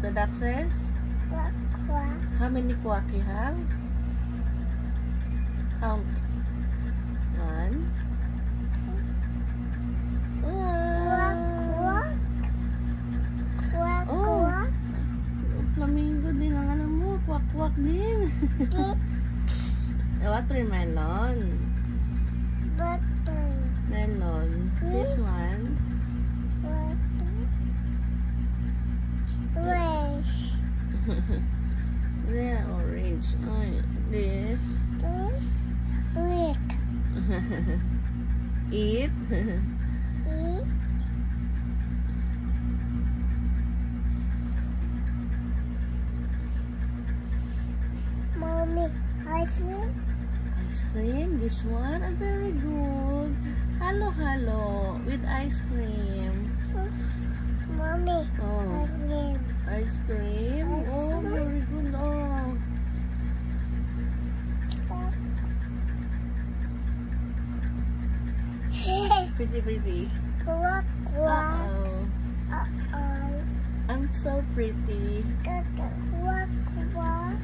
the duck says? Quack, quack. How many quack you have? Count. 1. Quack, quack. Quack, Oh. quack. Flamingo din ang alam mo. Quack-quack din. Keep Watermelon. button. Melon. This one. Button. Wish. Yeah, orange. Oh, this. This. Lick. Eat. Eat. Mommy, I think. Ice cream. This one. Very good. Halo-halo with ice cream. Mommy, Oh, I think. ice cream. Ice Oh, cream. very good. Oh. Pretty, pretty. Quack, quack. Uh-oh. Uh-oh. I'm so pretty. Quack, quack.